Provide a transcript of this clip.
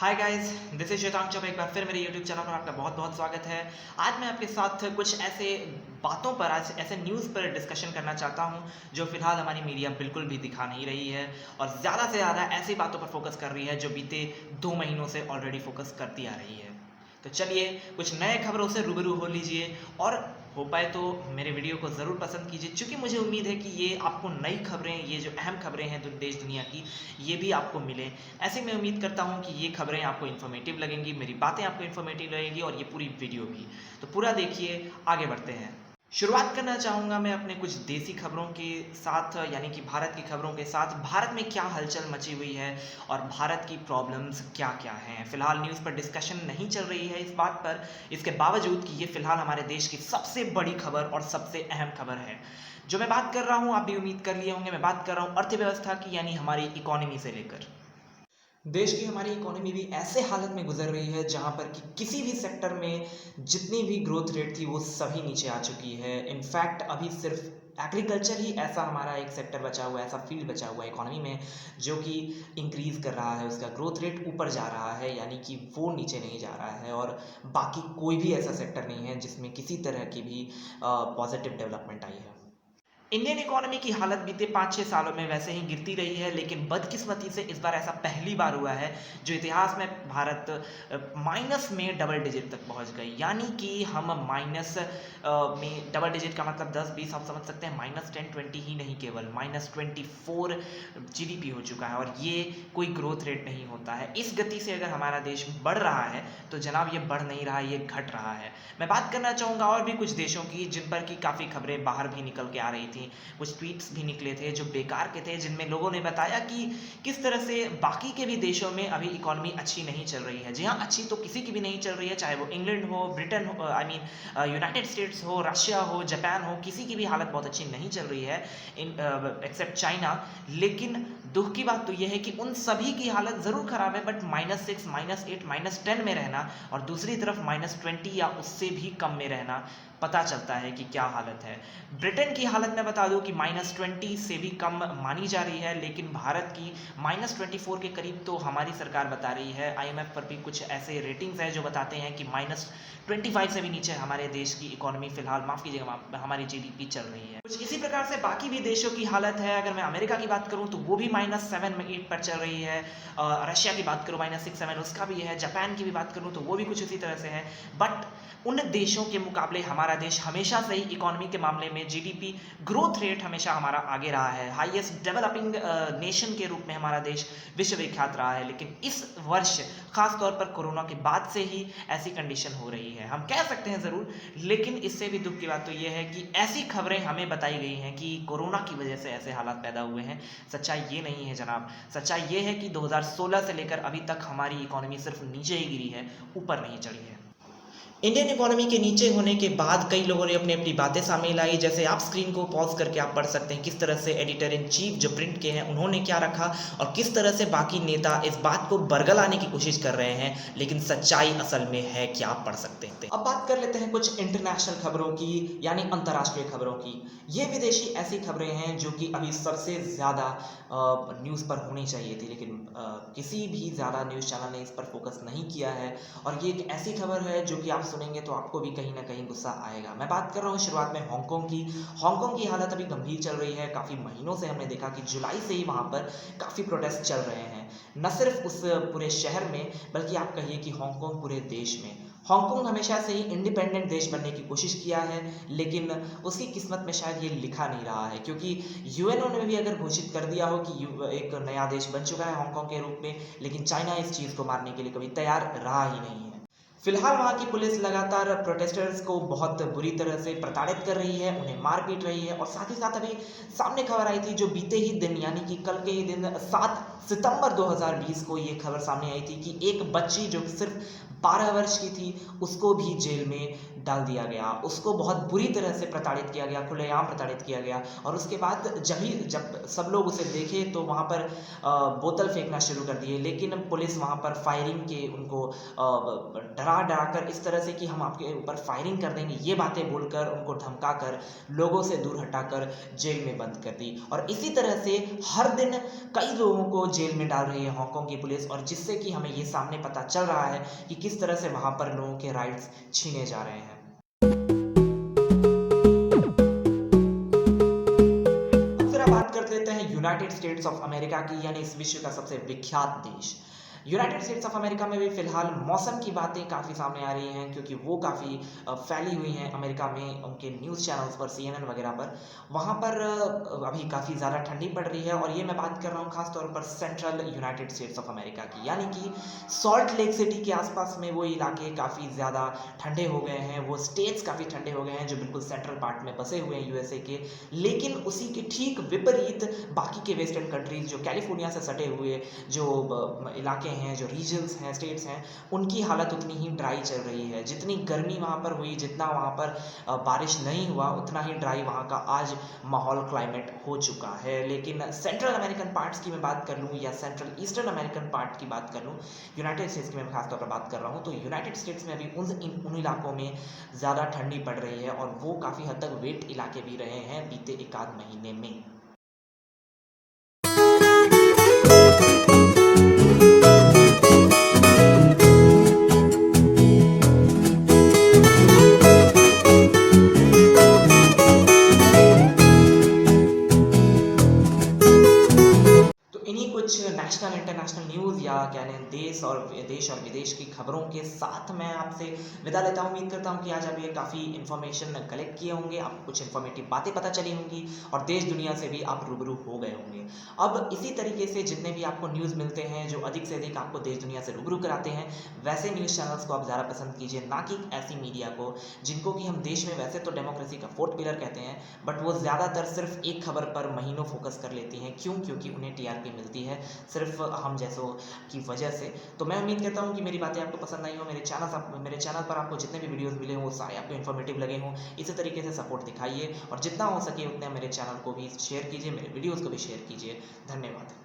Hi guys, this is Shwetang Choubey. एक बार फिर मेरे यूट्यूब चैनल पर आपका बहुत बहुत स्वागत है। आज मैं आपके साथ कुछ ऐसे बातों पर, आज ऐसे न्यूज़ पर डिस्कशन करना चाहता हूं जो फिलहाल हमारी मीडिया बिल्कुल भी दिखा नहीं रही है और ज़्यादा से ज़्यादा ऐसी बातों पर फोकस कर रही है जो बीते 2 महीनों से ऑलरेडी फोकस करती आ रही है। तो चलिए कुछ नए खबरों से रूबरू हो लीजिए और हो पाए तो मेरे वीडियो को ज़रूर पसंद कीजिए, क्योंकि मुझे उम्मीद है कि ये आपको नई खबरें, ये जो अहम खबरें हैं देश दुनिया की, ये भी आपको मिले। ऐसे मैं उम्मीद करता हूँ कि ये खबरें आपको इन्फॉर्मेटिव लगेंगी, मेरी बातें आपको इन्फॉर्मेटिव लगेंगी और ये पूरी वीडियो भी। तो पूरा देखिए, आगे बढ़ते हैं। शुरुआत करना चाहूँगा मैं अपने कुछ देसी खबरों के साथ, यानी कि भारत की खबरों के साथ। भारत में क्या हलचल मची हुई है और भारत की प्रॉब्लम्स क्या क्या हैं। फिलहाल न्यूज़ पर डिस्कशन नहीं चल रही है इस बात पर, इसके बावजूद कि ये फिलहाल हमारे देश की सबसे बड़ी खबर और सबसे अहम खबर है। जो मैं बात कर रहा हूँ, आप भी उम्मीद कर लिए होंगे, मैं बात कर रहा हूँ अर्थव्यवस्था की, यानी हमारी इकोनॉमी से लेकर। देश की हमारी इकोनॉमी भी ऐसे हालत में गुजर रही है जहाँ पर कि किसी भी सेक्टर में जितनी भी ग्रोथ रेट थी वो सभी नीचे आ चुकी है। इनफैक्ट अभी सिर्फ एग्रीकल्चर ही ऐसा हमारा एक सेक्टर बचा हुआ है, ऐसा फील्ड बचा हुआ है इकोनॉमी में जो कि इंक्रीज़ कर रहा है, उसका ग्रोथ रेट ऊपर जा रहा है, यानी कि वो नीचे नहीं जा रहा है। और बाकी कोई भी ऐसा सेक्टर नहीं है जिसमें किसी तरह की भी पॉजिटिव डेवलपमेंट आई है। इंडियन इकोनॉमी की हालत बीते 5-6 सालों में वैसे ही गिरती रही है, लेकिन बदकिस्मती से इस बार ऐसा पहली बार हुआ है जो इतिहास में भारत माइनस में डबल डिजिट तक पहुंच गई। यानी कि हम माइनस में, डबल डिजिट का मतलब 10-20 आप समझ सकते हैं, -10-20 ही नहीं, केवल -24 जीडीपी हो चुका है। और ये कोई ग्रोथ रेट नहीं होता है। इस गति से अगर हमारा देश बढ़ रहा है तो जनाब ये बढ़ नहीं रहा, ये घट रहा है। मैं बात करना चाहूँगा और भी कुछ देशों की जिन पर की काफ़ी खबरें बाहर भी निकल के आ रही थी। कुछ ट्वीट्स भी निकले थे जो बेकार के थे, जिनमें लोगों ने बताया कि किस तरह से बाकी के भी देशों में अभी इकोनॉमी अच्छी नहीं चल रही है। जी हाँ, अच्छी तो किसी की भी नहीं चल रही है, चाहे वो इंग्लैंड हो, ब्रिटेन हो, आई मीन यूनाइटेड स्टेट्स हो, रशिया हो, जापान हो, किसी की भी हालत बहुत अच्छी नहीं चल रही है एक्सेप्ट चाइना। लेकिन दुख की बात तो यह है कि उन सभी की हालत ज़रूर ख़राब है, बट -6, -8, -10 में रहना और दूसरी तरफ -20 या उससे भी कम में रहना, पता चलता है कि क्या हालत है। ब्रिटेन की हालत मैं बता दूं कि -20 से भी कम मानी जा रही है, लेकिन भारत की -24 के करीब तो हमारी सरकार बता रही है। आईएमएफ पर भी कुछ ऐसे रेटिंग्स हैं जो बताते हैं कि -25 से भी नीचे हमारे देश की इकोनॉमी फिलहाल, माफ़ कीजिएगा, हमारी जीडीपी चल रही है। कुछ इसी प्रकार से बाकी भी देशों की हालत है। अगर मैं अमेरिका की बात करूं तो वो भी -7 में 8 पर चल रही है। रशिया की बात करूं -6-7 उसका भी है। जापान की भी बात करूं तो वो भी कुछ इसी तरह से है। बट उन देशों के मुकाबले हमारा देश हमेशा से ही इकोनॉमी के मामले में, जीडीपी ग्रोथ रेट हमेशा हमारा आगे रहा है। हाईएस्ट डेवलपिंग नेशन के रूप में हमारा देश विश्व विख्यात रहा है। लेकिन इस वर्ष खास तौर पर कोरोना के बाद से ही ऐसी कंडीशन हो रही है, हम कह सकते हैं ज़रूर। लेकिन इससे भी दुख की बात तो ये है कि ऐसी खबरें हमें बताई गई हैं कि कोरोना की वजह से ऐसे हालात पैदा हुए हैं। सच्चाई ये नहीं है जनाब। सच्चाई ये है कि 2016 से लेकर अभी तक हमारी इकोनॉमी सिर्फ नीचे ही गिरी है, ऊपर नहीं चढ़ी है। इंडियन इकोनॉमी के नीचे होने के बाद कई लोगों ने अपनी अपनी बातें सामने लाई, जैसे आप स्क्रीन को पॉज करके आप पढ़ सकते हैं किस तरह से एडिटर इन चीफ जो प्रिंट के हैं उन्होंने क्या रखा और किस तरह से बाकी नेता इस बात को बरगलाने की कोशिश कर रहे हैं। लेकिन सच्चाई असल में है क्या, आप पढ़ सकते हैं। अब बात कर लेते हैं कुछ इंटरनेशनल खबरों की, यानी अंतर्राष्ट्रीय खबरों की। ये विदेशी ऐसी खबरें हैं जो कि अभी सबसे ज़्यादा न्यूज़ पर होनी चाहिए थी, लेकिन किसी भी ज़्यादा न्यूज़ चैनल ने इस पर फोकस नहीं किया है। और ये एक ऐसी खबर है जो कि आप सुनेंगे तो आपको भी कहीं ना कहीं गुस्सा आएगा। मैं बात कर रहा हूँ शुरुआत में हांगकांग की। हांगकांग की हालत अभी गंभीर चल रही है। काफ़ी महीनों से हमने देखा कि जुलाई से ही वहाँ पर काफ़ी प्रोटेस्ट चल रहे हैं, न सिर्फ उस पूरे शहर में, बल्कि आप कहिए कि हांगकांग पूरे देश में। हांगकांग हमेशा से ही इंडिपेंडेंट देश बनने की कोशिश किया है, लेकिन उसकी किस्मत में शायद ये लिखा नहीं रहा है, क्योंकि यूएनओ ने भी अगर घोषित कर दिया हो कि एक नया देश बन चुका है हांगकांग के रूप में, लेकिन चाइना इस चीज़ को मानने के लिए कभी तैयार रहा ही नहीं है। फिलहाल वहाँ की पुलिस लगातार प्रोटेस्टर्स को बहुत बुरी तरह से प्रताड़ित कर रही है, उन्हें मार पीट रही है। और साथ ही साथ अभी सामने खबर आई थी जो बीते ही दिन, यानी कि कल के ही दिन 7 सितंबर 2020 को ये खबर सामने आई थी कि एक बच्ची जो सिर्फ 12 वर्ष की थी उसको भी जेल में डाल दिया गया। उसको बहुत बुरी तरह से प्रताड़ित किया गया, खुलेआम प्रताड़ित किया गया। और उसके बाद जब सब लोग उसे देखे तो वहाँ पर बोतल फेंकना शुरू कर दिए, लेकिन पुलिस वहाँ पर फायरिंग के उनको डरा डरा कर, इस तरह से कि हम आपके ऊपर फायरिंग कर देंगे, ये बातें बोलकर उनको धमका कर, लोगों से दूर हटाकर जेल में बंद कर दी। और इसी तरह से हर दिन कई लोगों को जेल में डाल रही है हांगकांग की पुलिस, और जिससे कि हमें ये सामने पता चल रहा है कि किस तरह से वहाँ पर लोगों के राइट्स छीने जा रहे हैं। अब जरा बात कर लेते हैं यूनाइटेड स्टेट्स ऑफ अमेरिका की, यानी इस विश्व का सबसे विख्यात देश। यूनाइटेड स्टेट्स ऑफ अमेरिका में भी फिलहाल मौसम की बातें काफ़ी सामने आ रही हैं, क्योंकि वो काफ़ी फैली हुई हैं अमेरिका में, उनके न्यूज़ चैनल्स पर, CNN वगैरह पर। वहाँ पर अभी काफ़ी ज़्यादा ठंडी पड़ रही है, और ये मैं बात कर रहा हूँ खास तौर पर central United states of America की, यानी कि सॉल्ट लेक सिटी के आसपास में वो इलाके काफ़ी ज़्यादा ठंडे हो गए हैं, वो स्टेट्स काफ़ी ठंडे हो गए हैं जो बिल्कुल सेंट्रल पार्ट में बसे हुए हैं यूएसए के। लेकिन उसी के ठीक विपरीत बाकी के वेस्टर्न कंट्रीज जो कैलिफोर्निया से सटे हुए जो इलाके हैं, जो रीजन्स हैं, स्टेट्स हैं, उनकी हालत उतनी ही ड्राई चल रही है। जितनी गर्मी वहाँ पर हुई, जितना वहाँ पर बारिश नहीं हुआ, उतना ही ड्राई वहाँ का आज माहौल, क्लाइमेट हो चुका है। लेकिन सेंट्रल अमेरिकन पार्ट्स की मैं बात कर लूँ, या सेंट्रल ईस्टर्न अमेरिकन पार्ट की बात कर लूँ, यूनाइटेड स्टेट्स की मैं खासतौर पर बात कर रहा हूँ, तो यूनाइटेड स्टेट्स में अभी उन इलाकों में ज़्यादा ठंडी पड़ रही है, और वो काफ़ी हद तक वेट इलाके भी रहे हैं बीते एक आध महीने में। इन्हीं कुछ नेशनल इंटरनेशनल न्यूज़, या कह लें देश और विदेश की खबरों के साथ मैं आपसे विदा लेता हूँ। उम्मीद करता हूँ कि आज आप ये काफ़ी इन्फॉर्मेशन कलेक्ट किए होंगे, आपको कुछ इन्फॉर्मेटिव बातें पता चली होंगी, और देश दुनिया से भी आप रूबरू हो गए होंगे। अब इसी तरीके से जितने भी आपको न्यूज़ मिलते हैं जो अधिक से अधिक आपको देश दुनिया से रूबरू कराते हैं, वैसे न्यूज़ चैनल्स को आप ज़्यादा पसंद कीजिए, ना कि ऐसी मीडिया को जिनको कि हम देश में वैसे तो डेमोक्रेसी का फोर्थ पिलर कहते हैं, बट वो ज़्यादातर सिर्फ एक खबर पर महीनों फोकस कर लेती हैं। क्यों? क्योंकि उन्हें TRP मिलती है सिर्फ हम जैसों की वजह से। तो मैं उम्मीद करता हूँ कि मेरी बातें आपको पसंद आई हो, मेरे चैनल पर आपको जितने भी वीडियोस मिले हों वो सारे आपको इन्फॉर्मेटिव लगे हों। इसी तरीके से सपोर्ट दिखाइए, और जितना हो सके उतना मेरे चैनल को भी शेयर कीजिए, मेरे वीडियोस को भी शेयर कीजिए। धन्यवाद।